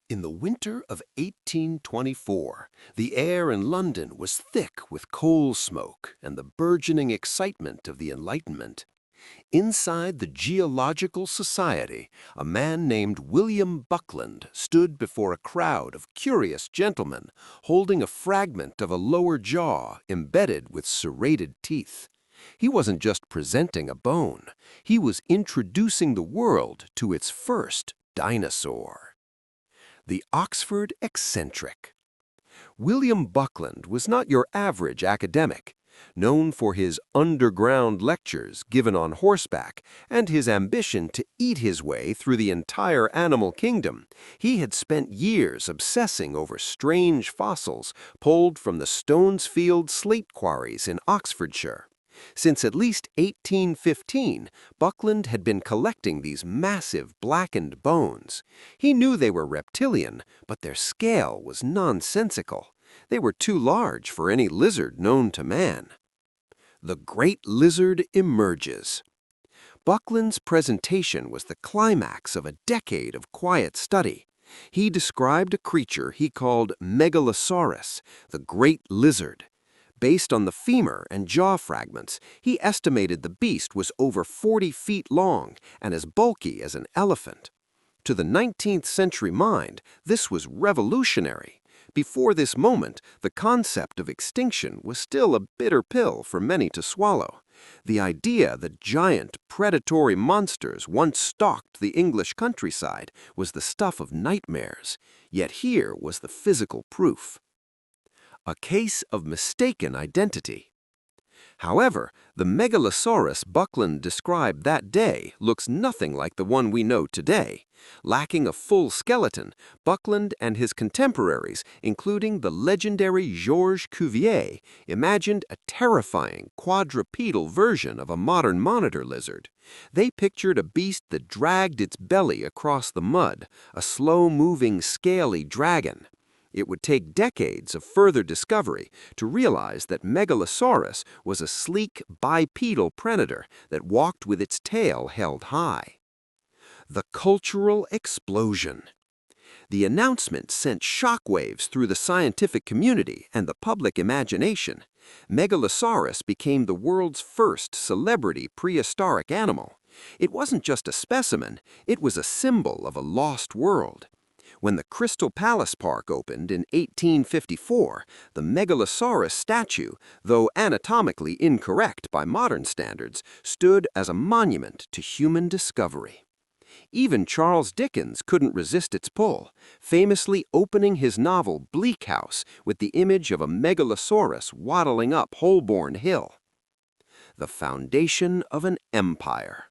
In the winter of 1824, the air in London was thick with coal smoke and the burgeoning excitement of the Enlightenment. Inside the Geological Society, a man named William Buckland stood before a crowd of curious gentlemen holding a fragment of a lower jaw embedded with serrated teeth. He wasn't just presenting a bone, he was introducing the world to its first dinosaur. The Oxford eccentric. William Buckland was not your average academic. Known for his underground lectures given on horseback and his ambition to eat his way through the entire animal kingdom, he had spent years obsessing over strange fossils pulled from the Stonesfield slate quarries in Oxfordshire. Since at least 1815, Buckland had been collecting these massive blackened bones. He knew they were reptilian, but their scale was nonsensical. They were too large for any lizard known to man. The great lizard emerges. Buckland's presentation was the climax of a decade of quiet study. He described a creature he called Megalosaurus, the great lizard. Based on the femur and jaw fragments, he estimated the beast was over 40 feet long and as bulky as an elephant. To the 19th century mind, this was revolutionary. Before this moment, the concept of extinction was still a bitter pill for many to swallow. The idea that giant, predatory monsters once stalked the English countryside was the stuff of nightmares. Yet here was the physical proof. A case of mistaken identity. However, the Megalosaurus Buckland described that day looks nothing like the one we know today. Lacking a full skeleton, Buckland and his contemporaries, including the legendary Georges Cuvier, imagined a terrifying quadrupedal version of a modern monitor lizard. They pictured a beast that dragged its belly across the mud, a slow-moving, scaly dragon. It would take decades of further discovery to realize that Megalosaurus was a sleek bipedal predator that walked with its tail held high. The cultural explosion. The announcement sent shockwaves through the scientific community and the public imagination. Megalosaurus became the world's first celebrity prehistoric animal. It wasn't just a specimen, it was a symbol of a lost world. When the Crystal Palace Park opened in 1854, the Megalosaurus statue, though anatomically incorrect by modern standards, stood as a monument to human discovery. Even Charles Dickens couldn't resist its pull, famously opening his novel Bleak House with the image of a Megalosaurus waddling up Holborn Hill. The foundation of an empire.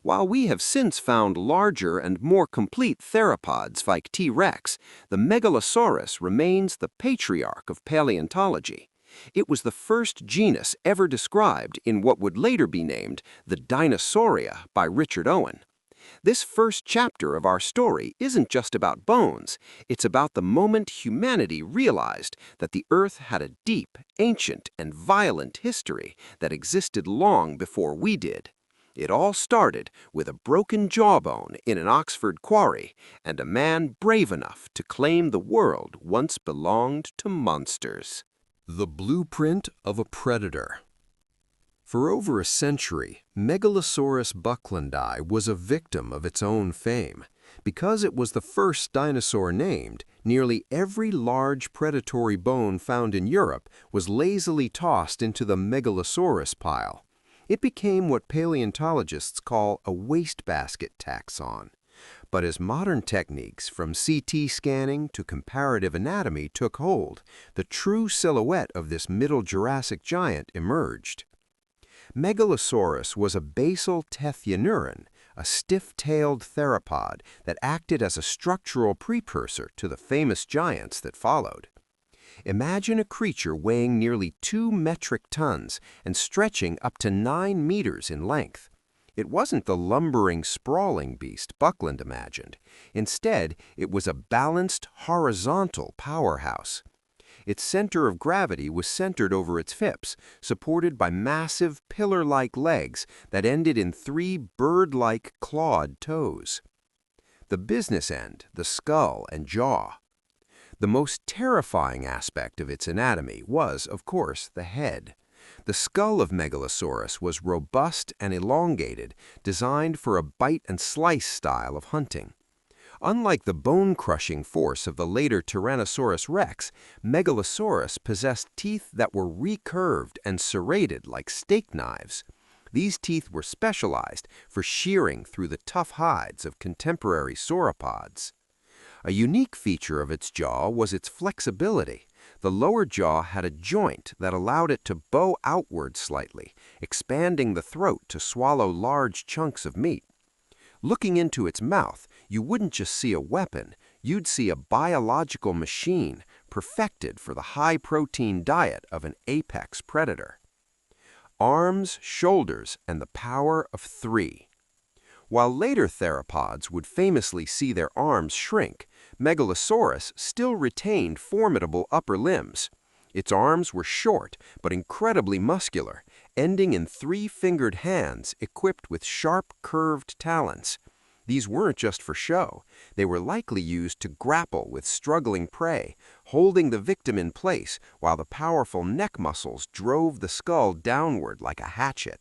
While we have since found larger and more complete theropods like T-Rex, the Megalosaurus remains the patriarch of paleontology. It was the first genus ever described in what would later be named the Dinosauria by Richard Owen. This first chapter of our story isn't just about bones, it's about the moment humanity realized that the Earth had a deep, ancient, and violent history that existed long before we did. It all started with a broken jawbone in an Oxford quarry and a man brave enough to claim the world once belonged to monsters. The blueprint of a predator. For over a century, Megalosaurus bucklandi was a victim of its own fame. Because it was the first dinosaur named, nearly every large predatory bone found in Europe was lazily tossed into the Megalosaurus pile. It became what paleontologists call a wastebasket taxon. But as modern techniques from CT scanning to comparative anatomy took hold, the true silhouette of this Middle Jurassic giant emerged. Megalosaurus was a basal tethyanuran, a stiff-tailed theropod that acted as a structural precursor to the famous giants that followed. Imagine a creature weighing nearly 2 metric tons and stretching up to 9 meters in length. It wasn't the lumbering, sprawling beast Buckland imagined. Instead, it was a balanced, horizontal powerhouse. Its center of gravity was centered over its hips, supported by massive, pillar-like legs that ended in 3 bird-like clawed toes. The business end, the skull and jaw. The most terrifying aspect of its anatomy was, of course, the head. The skull of Megalosaurus was robust and elongated, designed for a bite-and-slice style of hunting. Unlike the bone-crushing force of the later Tyrannosaurus rex, Megalosaurus possessed teeth that were recurved and serrated like steak knives. These teeth were specialized for shearing through the tough hides of contemporary sauropods. A unique feature of its jaw was its flexibility. The lower jaw had a joint that allowed it to bow outward slightly, expanding the throat to swallow large chunks of meat. Looking into its mouth, you wouldn't just see a weapon, you'd see a biological machine perfected for the high-protein diet of an apex predator. Arms, shoulders, and the power of 3. While later theropods would famously see their arms shrink, Megalosaurus still retained formidable upper limbs. Its arms were short but incredibly muscular, ending in 3-fingered hands equipped with sharp, curved talons. These weren't just for show. They were likely used to grapple with struggling prey, holding the victim in place while the powerful neck muscles drove the skull downward like a hatchet.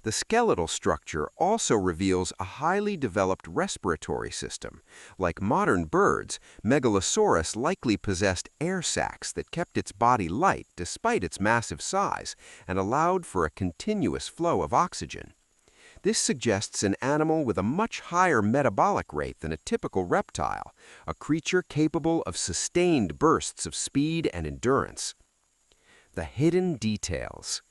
The skeletal structure also reveals a highly developed respiratory system. Like modern birds, Megalosaurus likely possessed air sacs that kept its body light despite its massive size and allowed for a continuous flow of oxygen. This suggests an animal with a much higher metabolic rate than a typical reptile, a creature capable of sustained bursts of speed and endurance. The hidden details.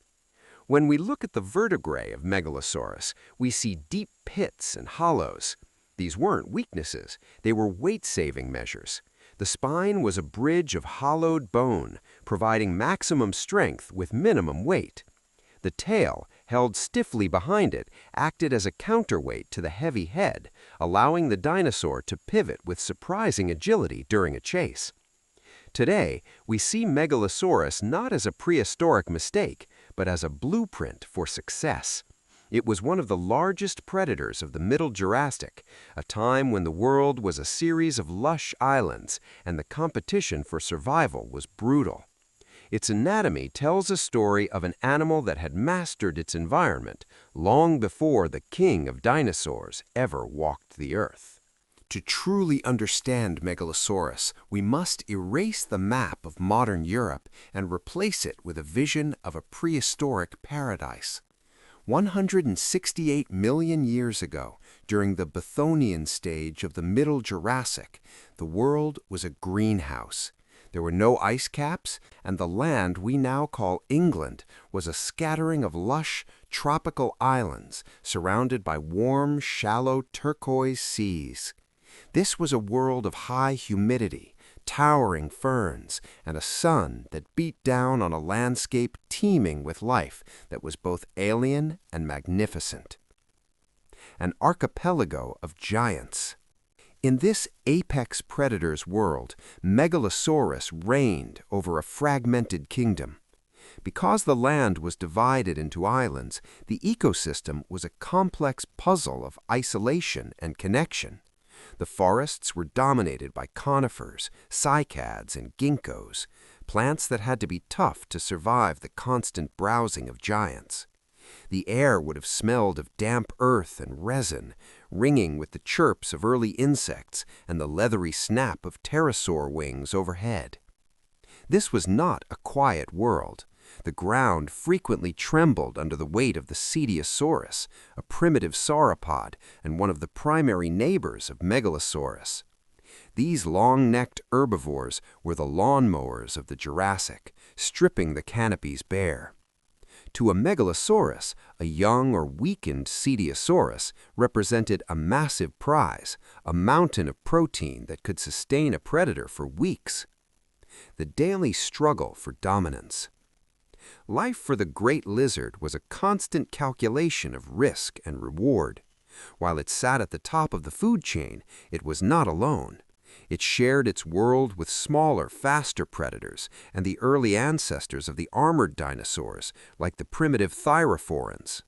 When we look at the vertebrae of Megalosaurus, we see deep pits and hollows. These weren't weaknesses, they were weight-saving measures. The spine was a bridge of hollowed bone, providing maximum strength with minimum weight. The tail, held stiffly behind it, acted as a counterweight to the heavy head, allowing the dinosaur to pivot with surprising agility during a chase. Today, we see Megalosaurus not as a prehistoric mistake, but as a blueprint for success. It was one of the largest predators of the Middle Jurassic, a time when the world was a series of lush islands and the competition for survival was brutal. Its anatomy tells a story of an animal that had mastered its environment long before the king of dinosaurs ever walked the earth. To truly understand Megalosaurus, we must erase the map of modern Europe and replace it with a vision of a prehistoric paradise. 168 million years ago, during the Bethonian stage of the Middle Jurassic, the world was a greenhouse. There were no ice caps, and the land we now call England was a scattering of lush, tropical islands surrounded by warm, shallow turquoise seas. This was a world of high humidity, towering ferns, and a sun that beat down on a landscape teeming with life that was both alien and magnificent. An archipelago of giants. In this apex predator's world, Megalosaurus reigned over a fragmented kingdom. Because the land was divided into islands, the ecosystem was a complex puzzle of isolation and connection. The forests were dominated by conifers, cycads, and ginkgos, plants that had to be tough to survive the constant browsing of giants. The air would have smelled of damp earth and resin, ringing with the chirps of early insects and the leathery snap of pterosaur wings overhead. This was not a quiet world. The ground frequently trembled under the weight of the Dinosaurus, a primitive sauropod and one of the primary neighbors of Megalosaurus. These long-necked herbivores were the lawnmowers of the Jurassic, stripping the canopies bare. To a Megalosaurus, a young or weakened Dinosaurus represented a massive prize, a mountain of protein that could sustain a predator for weeks. The daily struggle for dominance. Life for the great lizard was a constant calculation of risk and reward. While it sat at the top of the food chain, it was not alone. It shared its world with smaller, faster predators and the early ancestors of the armored dinosaurs, like the primitive thyrophorans.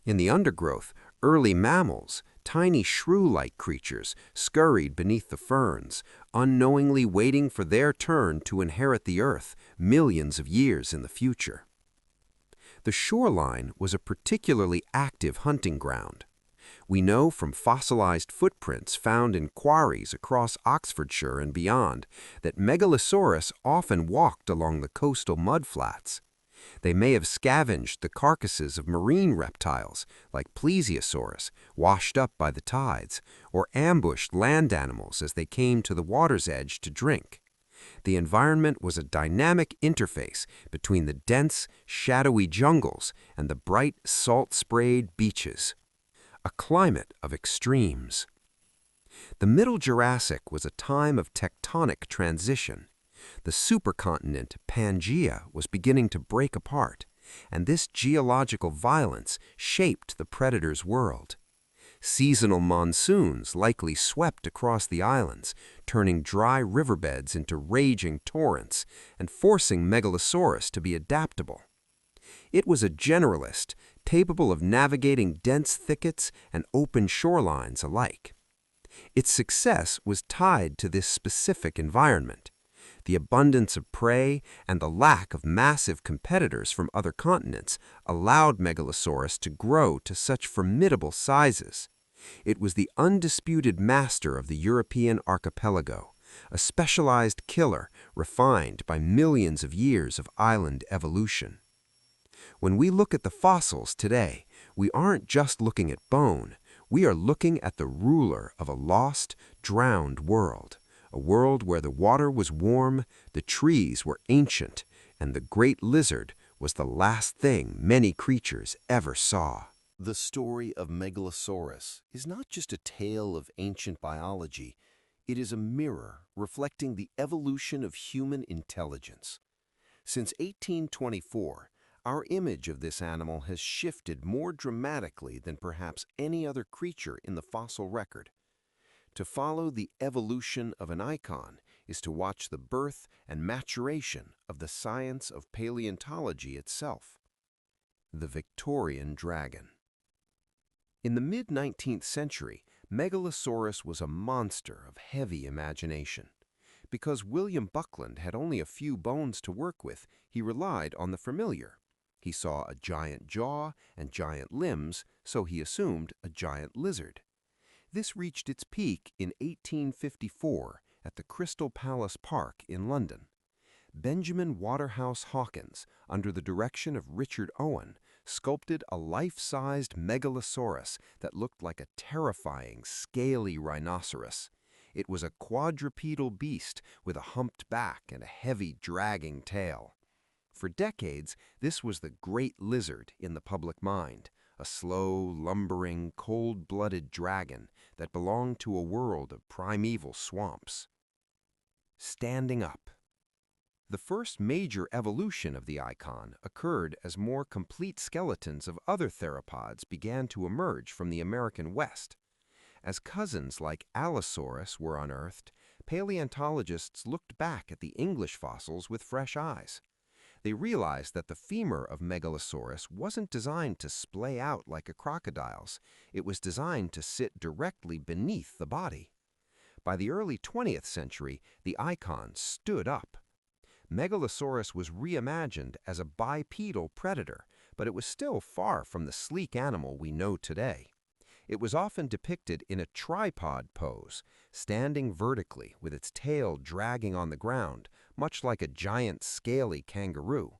In the undergrowth, early mammals, Tiny shrew-like creatures scurried beneath the ferns, unknowingly waiting for their turn to inherit the earth millions of years in the future. The shoreline was a particularly active hunting ground. We know from fossilized footprints found in quarries across Oxfordshire and beyond that Megalosaurus often walked along the coastal mudflats. They may have scavenged the carcasses of marine reptiles like Plesiosaurus, washed up by the tides, or ambushed land animals as they came to the water's edge to drink. The environment was a dynamic interface between the dense, shadowy jungles and the bright, salt-sprayed beaches. A climate of extremes. The Middle Jurassic was a time of tectonic transition. The supercontinent Pangaea was beginning to break apart, and this geological violence shaped the predator's world. Seasonal monsoons likely swept across the islands, turning dry riverbeds into raging torrents and forcing Megalosaurus to be adaptable. It was a generalist, capable of navigating dense thickets and open shorelines alike. Its success was tied to this specific environment. The abundance of prey and the lack of massive competitors from other continents allowed Megalosaurus to grow to such formidable sizes. It was the undisputed master of the European archipelago, a specialized killer refined by millions of years of island evolution. When we look at the fossils today, we aren't just looking at bone, we are looking at the ruler of a lost, drowned world. A world where the water was warm, the trees were ancient, and the great lizard was the last thing many creatures ever saw. The story of Megalosaurus is not just a tale of ancient biology, it is a mirror reflecting the evolution of human intelligence. Since 1824, our image of this animal has shifted more dramatically than perhaps any other creature in the fossil record. To follow the evolution of an icon is to watch the birth and maturation of the science of paleontology itself. The Victorian dragon. In the mid-19th century, Megalosaurus was a monster of heavy imagination. Because William Buckland had only a few bones to work with, he relied on the familiar. He saw a giant jaw and giant limbs, so he assumed a giant lizard. This reached its peak in 1854 at the Crystal Palace Park in London. Benjamin Waterhouse Hawkins, under the direction of Richard Owen, sculpted a life-sized Megalosaurus that looked like a terrifying, scaly rhinoceros. It was a quadrupedal beast with a humped back and a heavy, dragging tail. For decades, this was the great lizard in the public mind, a slow, lumbering, cold-blooded dragon that belonged to a world of primeval swamps. Standing up. The first major evolution of the icon occurred as more complete skeletons of other theropods began to emerge from the American West. As cousins like Allosaurus were unearthed, paleontologists looked back at the English fossils with fresh eyes. They realized that the femur of Megalosaurus wasn't designed to splay out like a crocodile's. It was designed to sit directly beneath the body. By the early 20th century, the icon stood up. Megalosaurus was reimagined as a bipedal predator, but it was still far from the sleek animal we know today. It was often depicted in a tripod pose, standing vertically with its tail dragging on the ground, much like a giant scaly kangaroo.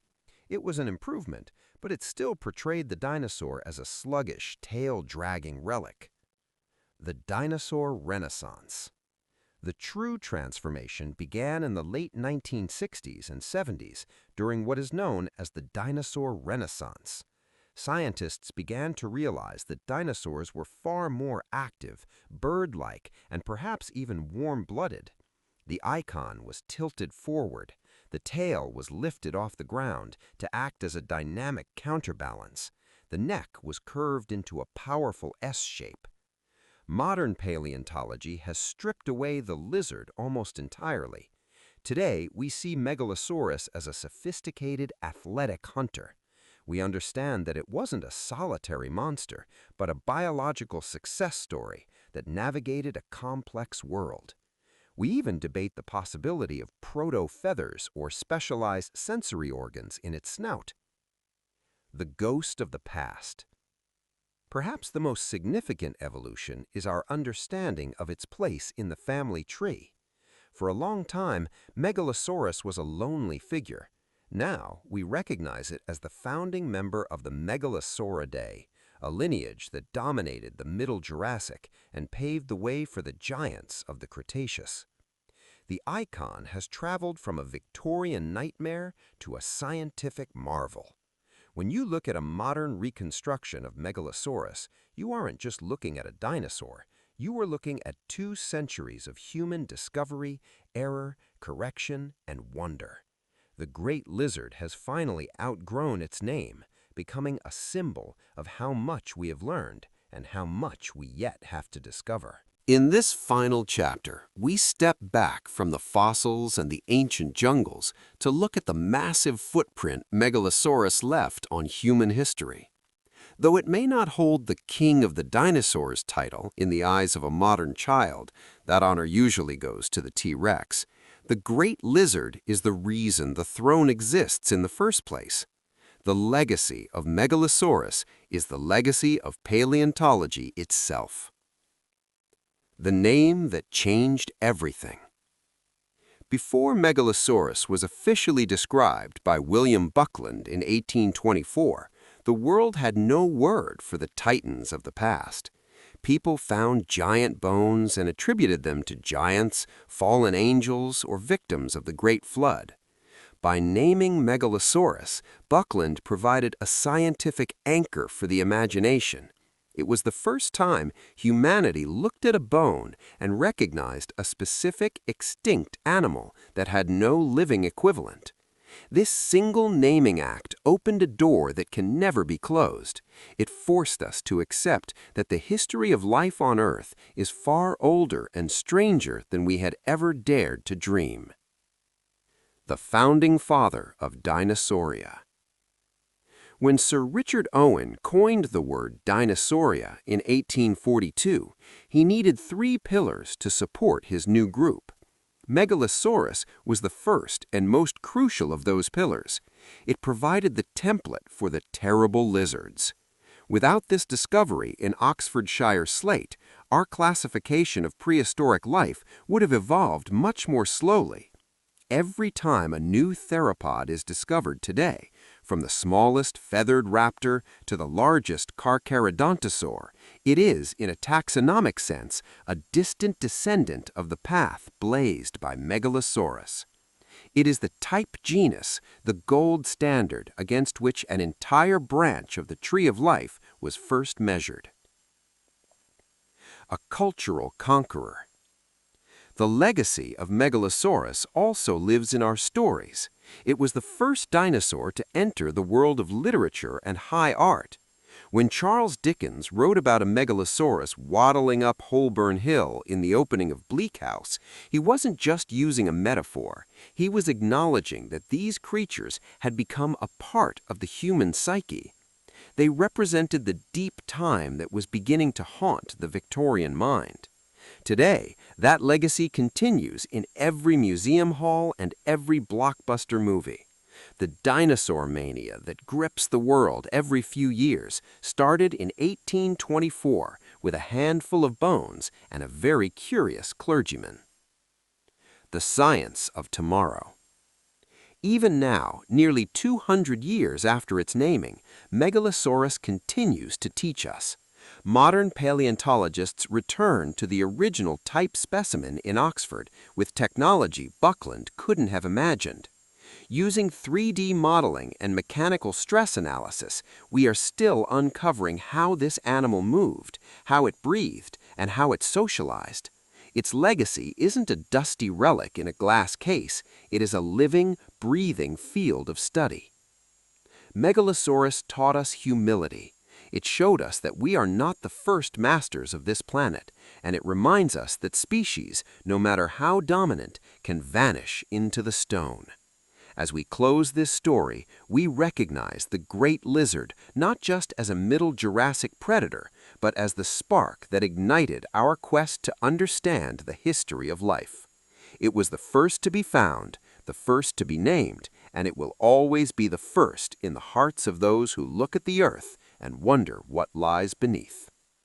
It was an improvement, but it still portrayed the dinosaur as a sluggish, tail-dragging relic. The Dinosaur Renaissance. The true transformation began in the late 1960s and 70s during what is known as the Dinosaur Renaissance. Scientists began to realize that dinosaurs were far more active, bird-like, and perhaps even warm-blooded. The icon was tilted forward. The tail was lifted off the ground to act as a dynamic counterbalance. The neck was curved into a powerful S shape. Modern paleontology has stripped away the lizard almost entirely. Today, we see Megalosaurus as a sophisticated, athletic hunter. We understand that it wasn't a solitary monster, but a biological success story that navigated a complex world. We even debate the possibility of proto-feathers or specialized sensory organs in its snout. The ghost of the past. Perhaps the most significant evolution is our understanding of its place in the family tree. For a long time, Megalosaurus was a lonely figure. Now, we recognize it as the founding member of the Megalosauridae, a lineage that dominated the Middle Jurassic and paved the way for the giants of the Cretaceous. The icon has traveled from a Victorian nightmare to a scientific marvel. When you look at a modern reconstruction of Megalosaurus, you aren't just looking at a dinosaur. You are looking at 2 centuries of human discovery, error, correction, and wonder. The great lizard has finally outgrown its name, becoming a symbol of how much we have learned and how much we yet have to discover. In this final chapter, we step back from the fossils and the ancient jungles to look at the massive footprint Megalosaurus left on human history. Though it may not hold the king of the dinosaurs title in the eyes of a modern child, that honor usually goes to the T-Rex, the great lizard is the reason the throne exists in the first place. The legacy of Megalosaurus is the legacy of paleontology itself. The name that changed everything. Before Megalosaurus was officially described by William Buckland in 1824, the world had no word for the titans of the past. People found giant bones and attributed them to giants, fallen angels, or victims of the Great Flood. By naming Megalosaurus, Buckland provided a scientific anchor for the imagination. It was the first time humanity looked at a bone and recognized a specific extinct animal that had no living equivalent. This single naming act opened a door that can never be closed. It forced us to accept that the history of life on Earth is far older and stranger than we had ever dared to dream. The founding father of Dinosauria. When Sir Richard Owen coined the word Dinosauria in 1842, he needed 3 pillars to support his new group. Megalosaurus was the first and most crucial of those pillars. It provided the template for the terrible lizards. Without this discovery in Oxfordshire slate, our classification of prehistoric life would have evolved much more slowly. Every time a new theropod is discovered today, from the smallest feathered raptor to the largest Carcharodontosaur, it is, in a taxonomic sense, a distant descendant of the path blazed by Megalosaurus. It is the type genus, the gold standard against which an entire branch of the tree of life was first measured. A cultural conqueror. The legacy of Megalosaurus also lives in our stories. It was the first dinosaur to enter the world of literature and high art. When Charles Dickens wrote about a Megalosaurus waddling up Holborn Hill in the opening of Bleak House, he wasn't just using a metaphor. He was acknowledging that these creatures had become a part of the human psyche. They represented the deep time that was beginning to haunt the Victorian mind. Today, that legacy continues in every museum hall and every blockbuster movie. The dinosaur mania that grips the world every few years started in 1824 with a handful of bones and a very curious clergyman. The science of tomorrow. Even now, nearly 200 years after its naming, Megalosaurus continues to teach us. Modern paleontologists return to the original type specimen in Oxford with technology Buckland couldn't have imagined. Using 3D modeling and mechanical stress analysis, we are still uncovering how this animal moved, how it breathed, and how it socialized. Its legacy isn't a dusty relic in a glass case. It is a living, breathing field of study. Megalosaurus taught us humility. It showed us that we are not the first masters of this planet, and it reminds us that species, no matter how dominant, can vanish into the stone. As we close this story, we recognize the great lizard not just as a Middle Jurassic predator, but as the spark that ignited our quest to understand the history of life. It was the first to be found, the first to be named, and it will always be the first in the hearts of those who look at the earth and wonder what lies beneath.